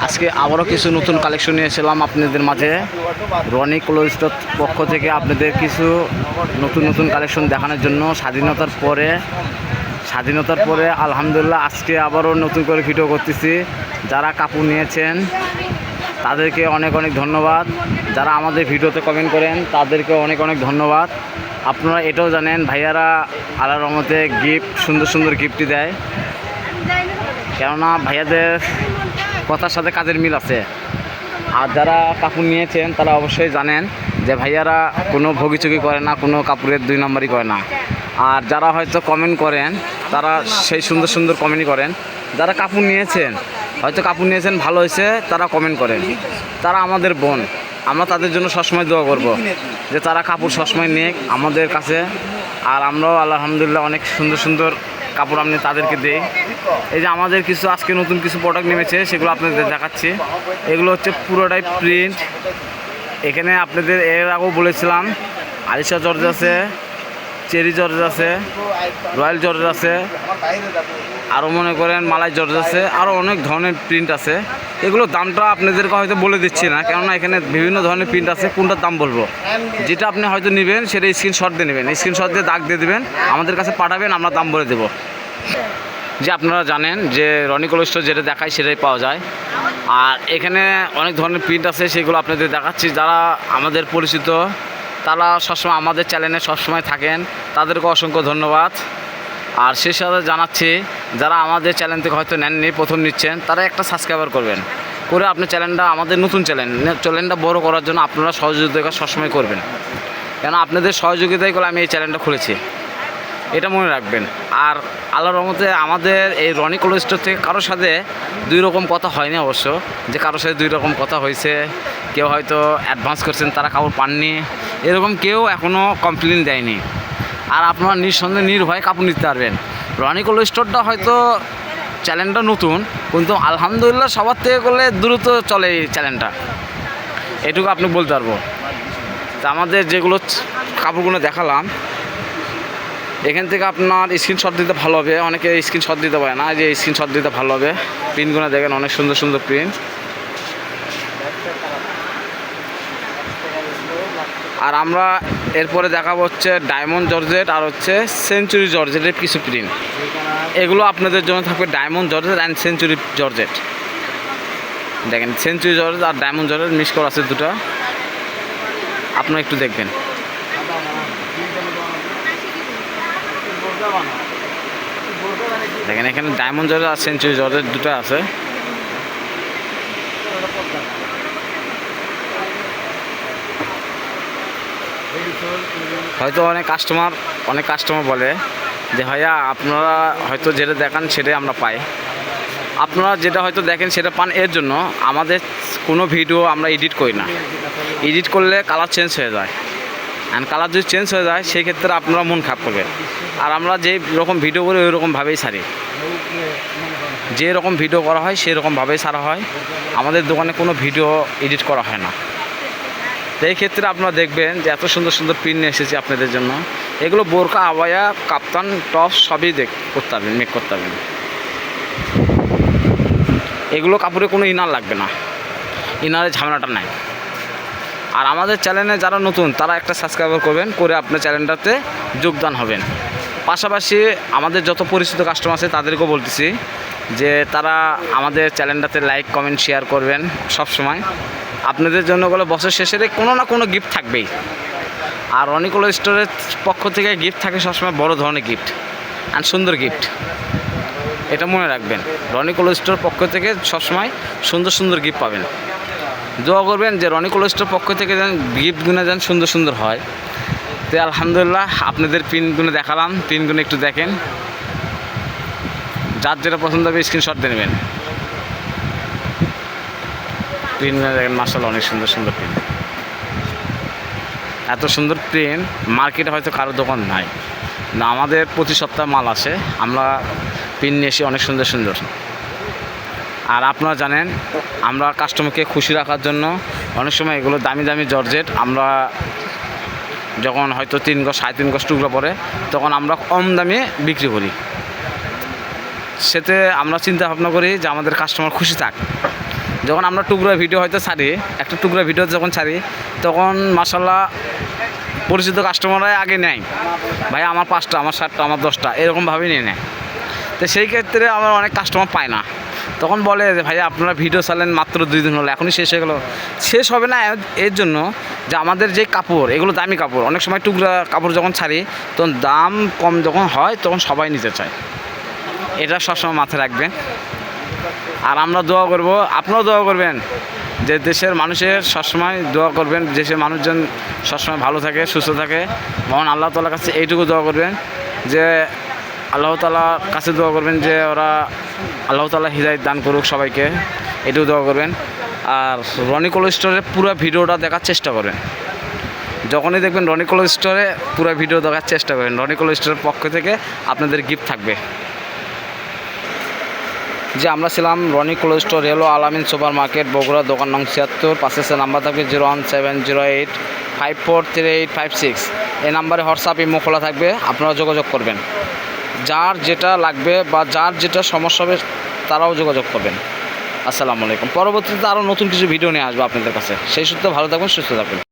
আজকে আবারও কিছু নতুন কালেকশন নিয়ে এসেছিলাম আপনাদের মাঝে। রনি ক্লোথ স্টোর পক্ষ থেকে আপনাদের কিছু নতুন নতুন কালেকশন দেখানোর জন্য স্বাধীনতার পরে আলহামদুলিল্লাহ আজকে আবারও নতুন করে ভিডিও করতেছি। যারা কাপড় নিয়েছেন তাদেরকে অনেক অনেক ধন্যবাদ। যারা আমাদের ভিডিওতে কমেন্ট করেন তাদেরকে অনেক অনেক ধন্যবাদ। আপনারা এটাও জানেন ভাইয়ারা আল্লাহর রহমতে সুন্দর সুন্দর গিফটই দেয়, কেননা ভাইয়াদের কথার সাথে কাজের মিল আছে। আর যারা কাপড় নিয়েছেন তারা অবশ্যই জানেন যে ভাইয়ারা কোনো ভোগিচুগি করে না, কোনো কাপড়ের দুই নম্বরই করে না। আর যারা হয়তো কমেন্ট করেন তারা সেই সুন্দর সুন্দর কমেন্টই করেন। যারা কাপড় নিয়েছেন ভালো হয়েছে, তারা কমেন্ট করেন। তারা আমাদের বোন, আমরা তাদের জন্য সবসময় দোয়া করব যে তারা কাপড় সবসময় নিক আমাদের কাছে। আর আমরাও আলহামদুলিল্লাহ অনেক সুন্দর সুন্দর কাপড় আমি তাদেরকে দিই। এই যে আমাদের কিছু আজকে নতুন কিছু প্রোডাক্ট নেমেছে, সেগুলো আপনাদের দেখাচ্ছি। এগুলো হচ্ছে পুরোটাই প্রিন্ট। এখানে আপনাদের এর আগেও বলেছিলাম আলিশা জর্জ আছে, চেরি জর্জ আছে, রয়্যাল জর্জ আছে, আরও মনে করেন মালাই জর্জ আছে, আরও অনেক ধরনের প্রিন্ট আছে। এগুলো দামটা আপনাদেরকে হয়তো বলে দিচ্ছি না, কেননা এখানে বিভিন্ন ধরনের প্রিন্ট আছে। কোনটার দাম বলবো, যেটা আপনি হয়তো নেবেন সেটা স্ক্রিনশট দিয়ে নেবেন, স্ক্রিনশট দিয়ে দাগ দিয়ে দেবেন, আমাদের কাছে পাঠাবেন, আমরা দাম বলে দেবো। যে আপনারা জানেন যে রনি ক্লোথ স্টোর যেটা দেখায় সেটাই পাওয়া যায়। আর এখানে অনেক ধরনের প্রিন্ট আছে, সেগুলো আপনাদের দেখাচ্ছি। যারা আমাদের পরিচিত তারা সবসময় আমাদের চ্যানেলে সবসময় থাকেন, তাদেরকে অসংখ্য ধন্যবাদ। আর সেই সাথে জানাচ্ছি যারা আমাদের চ্যানেল থেকে হয়তো নেননি, প্রথম নিচ্ছেন, তারা একটা সাবস্ক্রাইবার করবেন, করে আপনি চ্যানেলটা, আমাদের নতুন চ্যানেলটা বড় করার জন্য আপনারা সহযোগিতা সবসময় করবেন, কেন আপনাদের সহযোগিতাই করে আমি এই চ্যানেলটা খুলেছি, এটা মনে রাখবেন। আর আল্লাহর রহমতে আমাদের এই রনি ক্লোথ স্টোর থেকে কারোর সাথে দুই রকম কথা হয়নি, অবশ্য যে কারোর সাথে দুই রকম কথা হয়েছে, কেউ হয়তো অ্যাডভান্স করছেন তারা কাপড় পাননি, এরকম কেউ এখনও কমপ্লেন দেয়নি। আর আপনারা নিঃসন্দেহে নির্ভয়ে কাপড় নিতে পারবেন। রনি ক্লোথ স্টোরটা হয়তো চ্যানেলটা নতুন, কিন্তু আলহামদুলিল্লাহ সবার থেকে করলে দ্রুত চলে এই চ্যানেলটা, এটুকু আপনি বলতে পারবো। তা আমাদের যেগুলো কাপড়গুলো দেখালাম, এখান থেকে আপনার স্ক্রিনশট দিতে ভালো হবে। অনেকে স্ক্রিনশট দিতে পারে না, যে স্ক্রিনশট দিতে ভালো হবে। প্রিন্টগুলো দেখেন, অনেক সুন্দর সুন্দর প্রিন্ট। আর আমরা এরপরে দেখাবো হচ্ছে ডায়মন্ড জর্জেট আর হচ্ছে সেঞ্চুরি জর্জেটের কিছু প্রিন্ট। এগুলো আপনাদের জন্য থাকবে diamond georgette and century georgette. দেখেন সেঞ্চুরি জর্জেট আর ডায়মন্ড জর্জেট মিক্স করা আছে দুটো, আপনারা একটু দেখবেন। দেখেন এখানে ডায়মন্ড জর্জেট আর সেঞ্চুরি জর্জেট দুটো আছে। হয়তো অনেক কাস্টমার বলে যে ভাইয়া আপনারা হয়তো যেটা দেখান সেটাই আমরা পাই। আপনারা যেটা হয়তো দেখেন সেটা পান, এর জন্য আমাদের কোনো ভিডিও আমরা এডিট করি না। এডিট করলে কালার চেঞ্জ হয়ে যায়, অ্যান্ড কালার যদি চেঞ্জ হয়ে যায় সেই ক্ষেত্রে আপনারা মন খারাপ করবেন। আর আমরা যেই রকম ভিডিও করি ওই রকমভাবেই ছাড়ি, যে রকম ভিডিও করা হয় সেই রকমভাবেই ছাড়া হয়। আমাদের দোকানে কোনো ভিডিও এডিট করা হয় না। তো এই ক্ষেত্রে আপনারা দেখবেন যে এত সুন্দর সুন্দর প্রিন্ট নিয়ে এসেছি আপনাদের জন্য। এগুলো বোরকা, আবায়া, কাপ্তান, টপ সবই করতে পারবেন, মেক করতে পারবেন। এগুলো কাপড়ে কোনো ইনার লাগবে না, ইনারের ঝামেলাটা নাই। আর আমাদের চ্যানেলে যারা নতুন তারা একটা সাবস্ক্রাইবার করবেন, করে আপনার চ্যানেলটাতে যোগদান হবেন। পাশাপাশি আমাদের যত পরিচিত কাস্টমার আছে তাদেরকেও বলতেছি যে তারা আমাদের চ্যানেলটাতে লাইক, কমেন্ট, শেয়ার করবেন সব সময়। আপনাদের জন্য বলে বছর শেষে কোনো না কোনো গিফট থাকবেই। আর রনি ক্লোথ স্টোরের পক্ষ থেকে গিফট থাকে সবসময় বড় ধরনের গিফট অ্যান্ড সুন্দর গিফট, এটা মনে রাখবেন। রনি ক্লোথ স্টোরের পক্ষ থেকে সবসময় সুন্দর সুন্দর গিফট পাবেন। দোয়া করবেন যে রনি ক্লোথ স্টোরের পক্ষ থেকে যেন গিফটগুলো যেন সুন্দর সুন্দর হয়। তো আলহামদুলিল্লাহ আপনাদের প্রিন্টগুলো দেখালাম, প্রিন্টগুলো একটু দেখেন, যার যেটা পছন্দ হবে স্ক্রিনশট দিয়ে নেবেন। প্রিন্টগুলো দেখেন, মাশাআল্লাহ অনেক সুন্দর সুন্দর প্রিন্ট। এত সুন্দর প্রিন্ট মার্কেটে হয়তো কারো দোকান নাই না, আমাদের প্রতি সপ্তাহে মাল আসে, আমরা প্রিন্ট নিয়ে এসে অনেক সুন্দর সুন্দর। আর আপনারা জানেন আমরা কাস্টমারকে খুশি রাখার জন্য অনেক সময় এগুলো দামি দামি জর্জেট আমরা যখন হয়তো 3 গজ 3.5 গজ টুকরো পড়ে তখন আমরা কম দামে বিক্রি করি। সেতে আমরা চিন্তা ভাবনা করি যে আমাদের কাস্টমার খুশি থাক, যখন আমরা টুকরা ভিডিও হয়তো ছাড়ি, একটা টুকরা ভিডিও যখন ছাড়ি, তখন মাশাল্লাহ পরিচিত কাস্টমাররাই আগে নেয়, ভাই আমার 5টা, আমার 7টা, আমার 10টা, এরকমভাবেই নিয়ে নেয়। তো সেই ক্ষেত্রে আমার অনেক কাস্টমার পায় না, তখন বলে যে ভাই আপনারা ভিডিও চালেন মাত্র 2 দিন হলো, এখনই শেষ হয়ে গেলো। শেষ হবে না এর জন্য যে আমাদের যে কাপড়, এগুলো দামি কাপড়, অনেক সময় টুকরা কাপড় যখন ছাড়ি তখন দাম কম যখন হয় তখন সবাই নিতে চায়, এটা সবসময় মাথায় রাখবেন। আর আমরা দোয়া করব, আপনারাও দোয়া করবেন যে দেশের মানুষের সবসময় দোয়া করবেন, দেশের মানুষজন সবসময় ভালো থাকে, সুস্থ থাকে। মহান আল্লাহ তাআলার কাছে এইটুকু দোয়া করবেন যে আল্লাহ তাআলার কাছে দোয়া করবেন যে ওরা আল্লাহ তাআলা হিদায়াত দান করুক সবাইকে, এটুকু দোয়া করবেন। আর রনি কোল্ড স্টোরের পুরো ভিডিওটা দেখার চেষ্টা করবেন, যখনই দেখবেন রনি কোল্ড স্টোরে পুরো ভিডিও দেখার চেষ্টা করবেন, রনি কোল্ড স্টোরের পক্ষ থেকে আপনাদের গিফট থাকবে। যে আমরা ছিলাম রনি কোল্ড স্টোর, রেলো আলামিন সুপার মার্কেট, বগুড়া, দোকান নং 76, পাশে নাম্বার থাকবে 01708543856। এই নাম্বারে হোয়াটসঅ্যাপ ইমো খোলা থাকবে, আপনারা যোগাযোগ করবেন, যার যেটা লাগবে বা যার যেটা সমস্যা হবে তারাও যোগাযোগ করবেন। আসসালামু আলাইকুম। পরবর্তীতে আরও নতুন কিছু ভিডিও নিয়ে আসবো আপনাদের কাছে, সেই সূত্রে ভালো থাকবেন, সুস্থ থাকবেন।